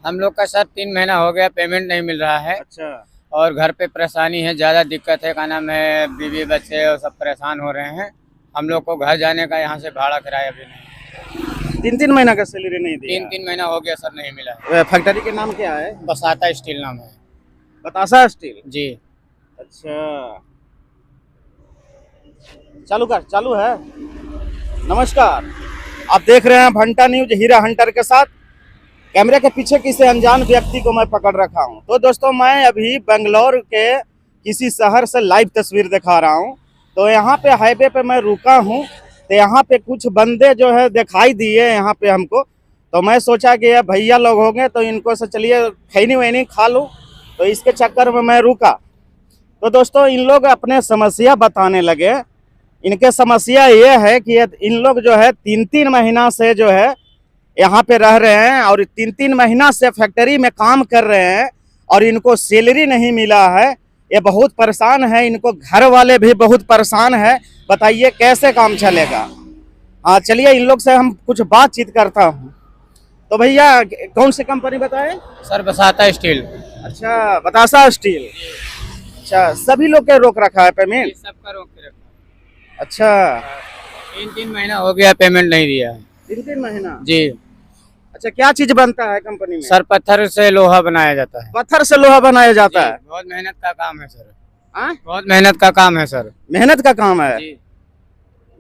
हम लोग का सर 3 महीना हो गया, पेमेंट नहीं मिल रहा है। अच्छा। और घर पे परेशानी है, ज़्यादा दिक्कत है। क्या नाम है, बीवी बच्चे और सब परेशान हो रहे हैं। हम लोग को घर जाने का यहाँ से भाड़ा किराया भी नहीं। 3 महीना का सैलरी नहीं दिया? 3 महीना हो गया सर, नहीं मिला है। फैक्ट्री के नाम क्या है? बसाता स्टील नाम है। बतासा स्टील? जी। अच्छा, चालू है। नमस्कार, आप देख रहे हैं भंटा न्यूज हीरा हंटर के साथ। कैमरे के पीछे किसी अनजान व्यक्ति को मैं पकड़ रखा हूं। तो दोस्तों, मैं अभी बेंगलोर के किसी शहर से लाइव तस्वीर दिखा रहा हूं। तो यहाँ पे हाईवे पे मैं रुका हूं, तो यहाँ पे कुछ बंदे जो है दिखाई दिए यहाँ पे हमको। तो मैं सोचा कि ये भैया लोग होंगे, तो इनको से चलिए खैनी वैनी खा लूँ। तो इसके चक्कर में मैं रुका। तो दोस्तों, इन लोग अपने समस्या बताने लगे। इनके समस्या ये है कि इन लोग जो है 3 महीना से जो है यहाँ पे रह रहे हैं और 3 महीना से फैक्ट्री में काम कर रहे हैं और इनको सैलरी नहीं मिला है। ये बहुत परेशान है, इनको घर वाले भी बहुत परेशान है। बताइए कैसे काम चलेगा। हाँ, चलिए इन लोग से हम कुछ बातचीत करता हूँ। तो भैया, कौन सी कंपनी बताए? Sir Basata steel. अच्छा, बतासा स्टील। अच्छा, सभी लोग के रोक रखा है पेमेंट? सबका रोक के रखा। अच्छा, 3 महीना हो गया, पेमेंट नहीं दिया है। 3 महीना? जी। अच्छा, क्या चीज बनता है कंपनी में? सर पत्थर से लोहा बनाया जाता है। पत्थर से लोहा बनाया जाता है? बहुत मेहनत का काम है सर। हाँ? बहुत मेहनत का काम है सर। मेहनत का काम है? जी।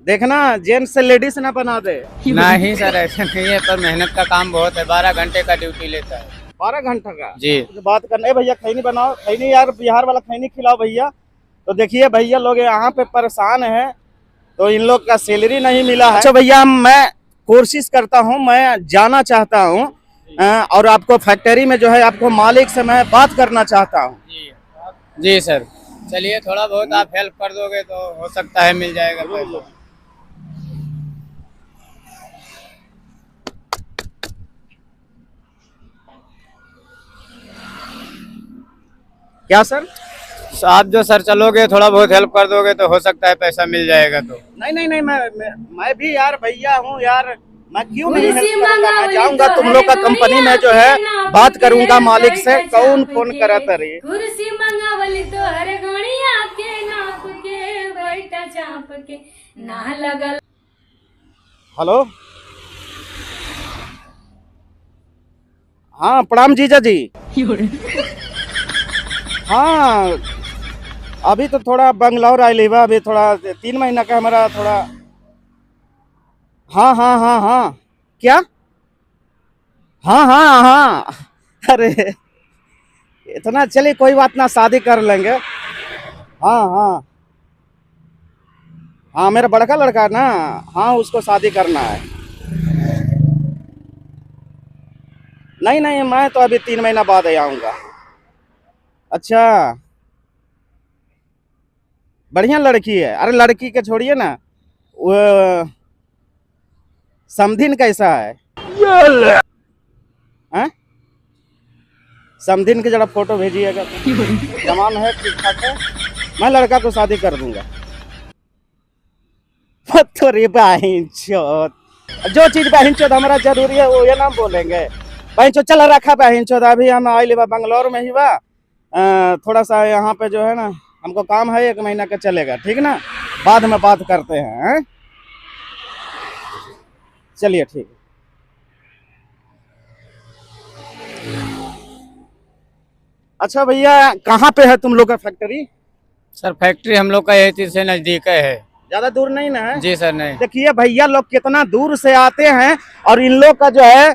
देखना जेंट्स से लेडीज ना बना दे। नहीं सर, ऐसा नहीं है, पर मेहनत का काम बहुत है। 12 घंटे का ड्यूटी लेता है। 12 घंटा का? जी। तो बात करना है भैया, खैनी बनाओ। खैनी यार, बिहार वाला खैनी खिलाओ भैया। तो देखिए भैया लोग यहाँ पे परेशान है, तो इन लोग का सैलरी नहीं मिला है। अच्छा भैया, मैं कोशिश करता हूँ, मैं जाना चाहता हूँ और आपको फैक्ट्री में जो है आपको मालिक से मैं बात करना चाहता हूँ। जी सर, चलिए थोड़ा बहुत आप हेल्प कर दोगे तो हो सकता है मिल जाएगा पैसा। क्या सर? आप जो सर चलोगे, थोड़ा बहुत हेल्प कर दोगे तो हो सकता है पैसा मिल जाएगा। तो नहीं, मैं भी यार भैया हूँ यार। मैं क्यों नहीं हेल्प करूंगा? मैं जाऊंगा तुम लोग का कंपनी में जो है बात करूंगा मालिक से। कौन फोन करा तरी? कुर्सी मंगावली तो हर गणिया के नाप के बैठा चाप के ना लगल। हेलो, हाँ प्रणाम जीजा जी। हाँ, अभी तो थोड़ा बंगलौर आइली बा। अभी थोड़ा 3 महीना का हमारा थोड़ा। हाँ, क्या? हाँ, अरे इतना, चलिए कोई बात ना, शादी कर लेंगे। हाँ, मेरा बड़का लड़का है ना। हाँ, उसको शादी करना है। नहीं, मैं तो अभी 3 महीना बाद ही आऊँगा। अच्छा, बढ़िया लड़की है। अरे लड़की के छोड़िए ना, वो समधिन कैसा है? हैं? समधिन के जरा फोटो भेजिएगा। जवान है, ठीक ठाक है। मैं लड़का को शादी कर दूंगा। थोड़ी बहन चोद, जो चीज बहन चोद हमारा जरूरी है वो ये नाम बोलेंगे। बहन चोद चल रखा बहन चोद। अभी हम आइले बा बंगलौर में ही बा। थोड़ा सा यहाँ पे जो है ना हमको काम है, 1 महीना का चलेगा, ठीक ना? बाद में बात करते हैं। चलिए ठीक है। अच्छा भैया, कहाँ पे है तुम लोग का फैक्ट्री? सर फैक्ट्री हम लोग का यही से नजदीक है। ज्यादा दूर नहीं ना है? जी सर, नहीं। देखिए भैया लोग कितना दूर से आते हैं और इन लोग का जो है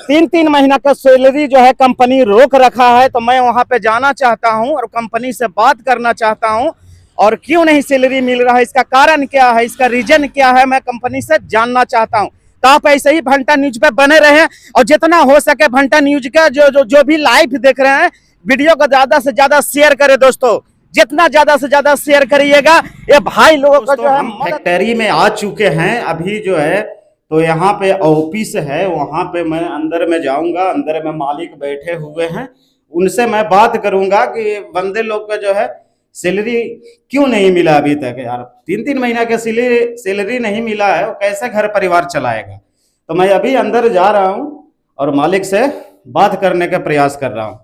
3 महीना का सैलरी जो है कंपनी रोक रखा है। तो मैं वहां पे जाना चाहता हूं और कंपनी से बात करना चाहता हूं, और क्यों नहीं सैलरी मिल रहा है, इसका कारण क्या है, इसका रीजन क्या है, मैं कंपनी से जानना चाहता हूं। तो आप ऐसे ही भंटा न्यूज पे बने रहे और जितना हो सके भंटा न्यूज का जो भी लाइव देख रहे हैं, वीडियो को ज्यादा से ज्यादा शेयर करें दोस्तों। जितना ज्यादा से ज्यादा शेयर करिएगा, ये भाई लोगों का जो है। हम फैक्ट्री में आ चुके हैं अभी जो है। तो यहाँ पे ऑफिस है, वहां पे मैं अंदर में जाऊंगा। अंदर में मालिक बैठे हुए हैं, उनसे मैं बात करूंगा कि बंदे लोग का जो है सैलरी क्यों नहीं मिला अभी तक। यार 3 महीना के सैलरी नहीं मिला है, वो कैसे घर परिवार चलाएगा। तो मैं अभी अंदर जा रहा हूँ और मालिक से बात करने का प्रयास कर रहा हूँ।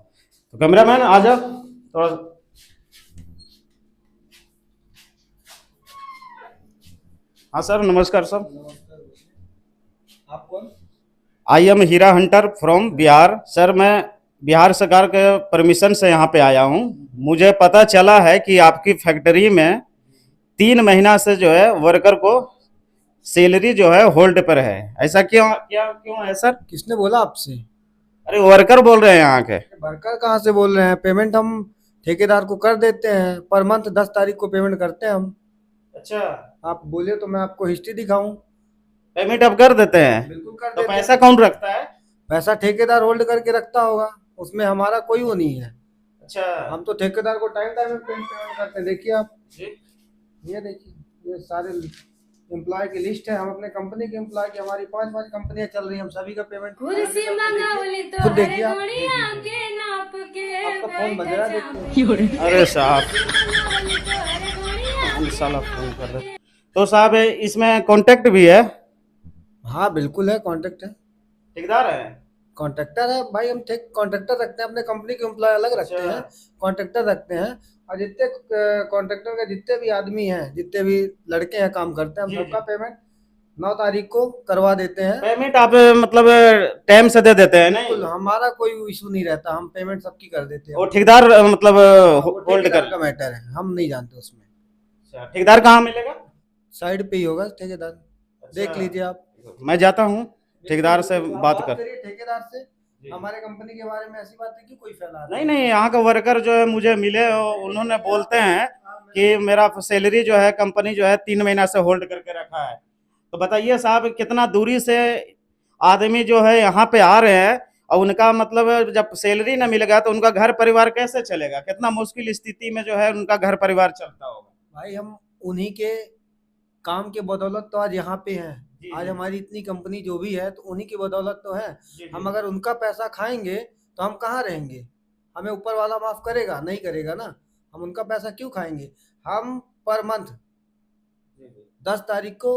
तो कैमरामैन आ जाओ थोड़ा। हाँ सर, नमस्कार सर। आप कौन? I am Hira hunter from Bihar. Sir मैं बिहार सरकार के परमिशन से यहाँ पे आया हूँ। मुझे पता चला है कि आपकी फैक्ट्री में 3 महीना से जो है वर्कर को सैलरी जो है होल्ड पर है। ऐसा क्यों है सर? किसने बोला आपसे? अरे वर्कर बोल रहे हैं यहाँ के। वर्कर कहाँ से बोल रहे हैं? पेमेंट हम ठेकेदार को कर देते हैं, पर मंथ 10 तारीख को पेमेंट करते हैं हम। अच्छा, आप बोले तो मैं आपको हिस्ट्री दिखाऊं? पेमेंट अब कर देते हैं? बिल्कुल कर तो देते पैसा हैं। कौन रखता है? पैसा ठेकेदार होल्ड करके रखता होगा, उसमें हमारा कोई वो नहीं है। अच्छा हम तो ठेकेदार को टाइम टाइम में पेमेंट करते हैं। देखिए आप, जी। ये देखिए, ये सारे एम्प्लॉय की लिस्ट है। हम अपने कंपनी के एम्प्लॉय की, हमारी 5 कंपनियां चल रही हैं, हम सभी का पेमेंट कुर्सी मंगावली तो खुद हर देखिए आप। गोड़िया के नाप के आपका फोन बज रहा है, बैठ देखिए। अरे साहब, मंगावली तो हर गोड़िया साला फोन कर रहे। तो साहब इसमें कांटेक्ट भी है? हाँ बिल्कुल है, कॉन्ट्रैक्ट है, ठेकेदार है? कॉन्ट्रैक्टर है भाई। हम कॉन्ट्रैक्टर रखते हैं, अपने कंपनी के एम्प्लॉय अलग रखते अच्छा। हैं, कॉन्ट्रैक्टर रखते हैं। और जितने कॉन्ट्रैक्टर के जितने भी आदमी हैं, जितने भी लड़के हैं काम करते हैं, हम जी, सबका पेमेंट 9 तारीख को करवा देते हैं। पेमेंट आप मतलब टाइम से दे देते हैं? बिल्कुल, नहीं, हमारा कोई इशू नहीं रहता, हम पेमेंट सबकी कर देते हैं। वो ठेकेदार मतलब वो होल्ड ठेकेदार कर। का मैटर है, हम नहीं जानते उसमें। अच्छा, ठेकेदार कहाँ मिलेगा? साइड पे ही होगा ठेकेदार, अच्छा। देख लीजिए आप। मैं जाता हूँ ठेकेदार से बिल्कुल, आप बात कर। करिए ठेकेदार से। जी। हमारे कंपनी के बारे में ऐसी बातें क्यों कोई फैला रहा है? नहीं नहीं, यहाँ का वर्कर जो है मुझे मिले, उन्होंने बोलते हैं कि मेरा सैलरी जो है कंपनी जो है 3 महीना से होल्ड करके रखा है। तो बताइए साहब, कितना दूरी से आदमी जो है यहाँ पे आ रहे हैं और उनका मतलब जब सैलरी ना मिलेगा तो उनका घर परिवार कैसे चलेगा? कितना मुश्किल स्थिति में जो है उनका घर परिवार चलता होगा। भाई हम उन्हीं के काम के बदौलत तो आज यहाँ पे हैं। जी, आज जी। हमारी इतनी कंपनी जो भी है तो उन्हीं की बदौलत तो है। जी, जी। हम अगर उनका पैसा खाएंगे तो हम कहाँ रहेंगे? हमें ऊपर वाला माफ करेगा? नहीं करेगा ना। हम उनका पैसा क्यों खाएंगे? हम पर मंथ 10 तारीख को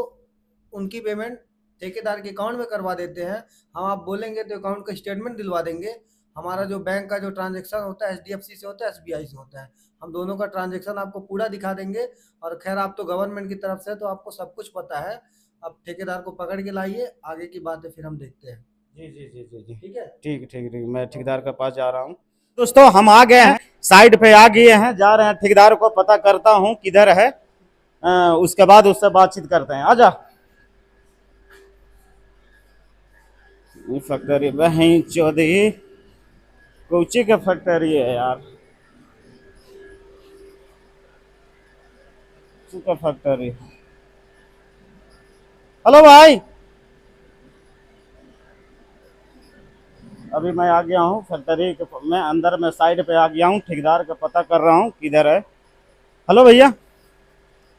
उनकी पेमेंट ठेकेदार के अकाउंट में करवा देते हैं। हम आप बोलेंगे तो अकाउंट का स्टेटमेंट दिलवा देंगे। हमारा जो बैंक का जो ट्रांजैक्शन होता है HDFC से होता है, SBI से होता है, हम दोनों का ट्रांजैक्शन आपको पूरा दिखा देंगे। और खैर आप तो गवर्नमेंट की तरफ से तो आपको सब कुछ पता है। अब ठेकेदार को पकड़ के लाइए, आगे की बातें फिर हम देखते हैं। जी जी जी जी जी, ठीक है? ठीक ठीक ठीक, मैं ठेकेदार के पास जा रहा हूँ। दोस्तों हम आ गए हैं, साइड पे आ गए हैं, जा रहे हैं ठेकेदार को पता करता हूँ किधर है। उसके बाद उससे बातचीत करते हैं। आजा। फैक्ट्री वहीं चौधरी कोची का फैक्ट्री है यार, का फैक्ट्री। हेलो भाई, अभी मैं आ गया हूँ फैक्ट्री के मैं अंदर में साइड पे आ गया हूँ, ठेकेदार का पता कर रहा हूँ किधर है। हेलो भैया,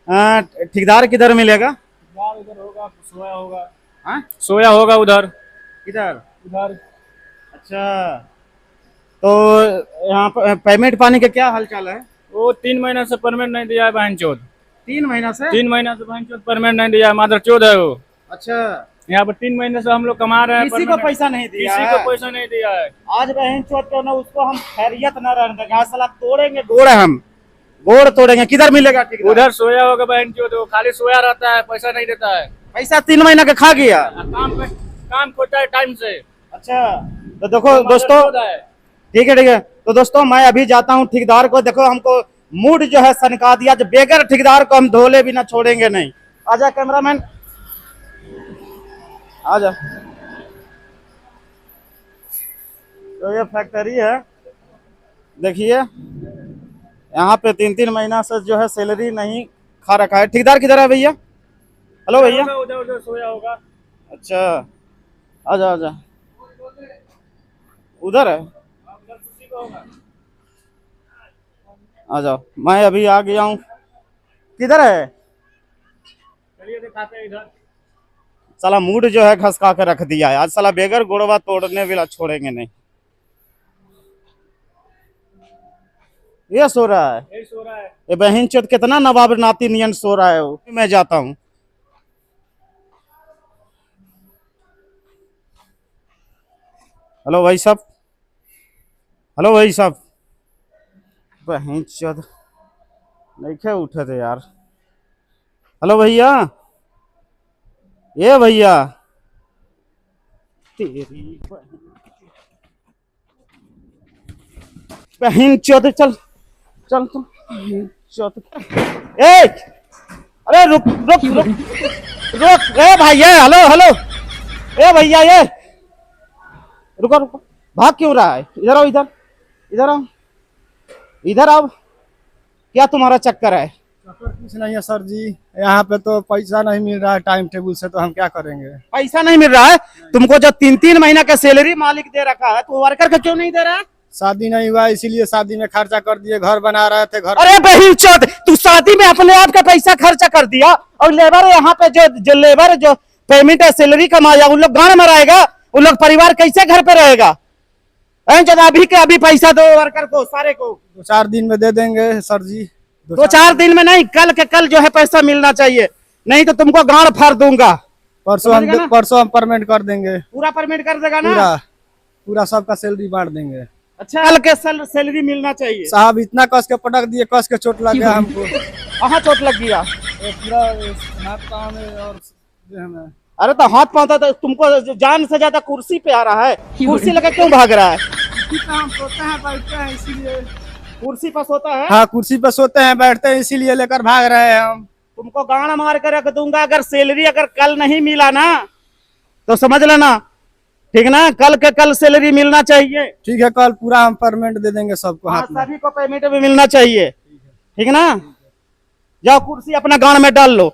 ठेकेदार किधर मिलेगा? यार उधर होगा, सोया होगा। हाँ, सोया होगा उधर। किधर? उधर अच्छा, तो यहाँ पर पेमेंट पाने का क्या हाल चाल है? वो 3 महीना से परमेंट नहीं दिया है बहन चोद। 3 महीना से? 3 महीना से बहन चोद परमेंट नहीं दिया है, मादर चोद है वो। अच्छा, यहाँ पर 3 महीने से हम लोग कमा रहे हैं, किसी को permanent- पैसा नहीं दिया किसी है? को पैसा नहीं दिया है। आज बहन चोट को ना उसको हम खैरियत न रहने देंगे, आज साला तोड़ेंगे गोड़, हम गोड़ तोड़ेंगे। किधर मिलेगा ठेकेदार? उधर सोया होगा बहन चोद, वो खाली सोया रहता है, पैसा नहीं देता है। पैसा 3 महीना का खा गया। काम खोता है टाइम से। अच्छा, तो देखो दोस्तों, मादर चोद है। ठीक है ठीक है। तो दोस्तों मैं अभी जाता हूँ ठेकेदार को, देखो हमको मूड जो है सनका दिया, जो बेगर ठेकेदार को हम धोले बिना छोड़ेंगे नहीं। आजा कैमरामैन, आजा। तो ये फैक्ट्री है, देखिए यहाँ पे 3 महीना से जो है सैलरी नहीं खा रखा है। ठेकेदार किधर है भैया? हेलो भैया। उधर उधर सोया होगा। अच्छा, आजा आजा, उधर है, उधर कुर्सी पे होगा। आ जाओ। मैं अभी आ गया हूँ। किधर है? चलिए दिखाते हैं इधर। साला मूड जो है खसका के रख दिया है आज, साला बेगर गोड़वा तोड़ने वाला छोड़ेंगे नहीं। ये सो रहा है, यही सो रहा है। ये बहन चोद कितना नवाब नाती नियन सो रहा है वो। मैं जाता हूँ। हेलो भाई साहब, हेलो भाई साहब, बहन चोद नहीं क्या उठे थे यार। हेलो भैया, ये भैया तेरी बहन चोद, चल चल तू चोद। ए अरे रुक रुक रुक रुक, ए भाई ये, हेलो हेलो, ए भैया ये रुको रुको, भाग क्यों रहा है? इधर आओ, इधर इधर आओ, इधर आओ, क्या तुम्हारा चक्कर है? कुछ नहीं है सर जी, यहाँ पे तो पैसा नहीं मिल रहा है टाइम टेबल से, तो हम क्या करेंगे? पैसा नहीं मिल रहा है तुमको? जो 3-3 महीना का सैलरी मालिक दे रखा है, तो वर्कर का क्यों नहीं दे रहा है? शादी नहीं हुआ इसीलिए शादी में खर्चा कर दिए, घर बना रहे थे घर। अरे बहन चोद, तू शादी में अपने आप का पैसा खर्चा कर दिया, और लेबर यहाँ पे जो लेबर जो पेमेंट है सैलरी कमाया, उन लोग गांड मराएगा, उन लोग परिवार कैसे घर पे रहेगा? जब अभी के अभी पैसा दो वर्कर को, सारे को 2-4 दिन में दे देंगे सर जी। 2-4 दिन में नहीं, कल के कल जो है पैसा मिलना चाहिए, नहीं तो तुमको गांड फाड़ दूंगा। परसों हम पेमेंट कर देंगे। पूरा पेमेंट कर देगा ना? पूरा सबका सैलरी बांट देंगे। अच्छा, कल के सैलरी मिलना चाहिए। साहब इतना कस के पटक दिए, कस के चोट लग गया हमको। कहाँ चोट लग गया? पूरा हाथ पाँव में और देह में। अरे तो हाथ पाँव तो तुमको जान से ज्यादा कुर्सी पे आ रहा है, कुर्सी लगा क्यों भाग रहा है? हम सोते हैं बैठते हैं इसीलिए। कुर्सी पर सोता है? हाँ, कुर्सी पर सोते हैं बैठते हैं इसीलिए लेकर भाग रहे हैं हम। तुमको गांड मार कर रख दूंगा अगर सैलरी अगर कल नहीं मिला ना, तो समझ लेना, ठीक ना? कल के कल सैलरी मिलना चाहिए। ठीक है, कल पूरा हम पेमेंट दे देंगे सबको हाथ में। सभी को पेमेंट भी मिलना चाहिए, ठीक ना? जाओ कुर्सी अपना गांड में डाल लो।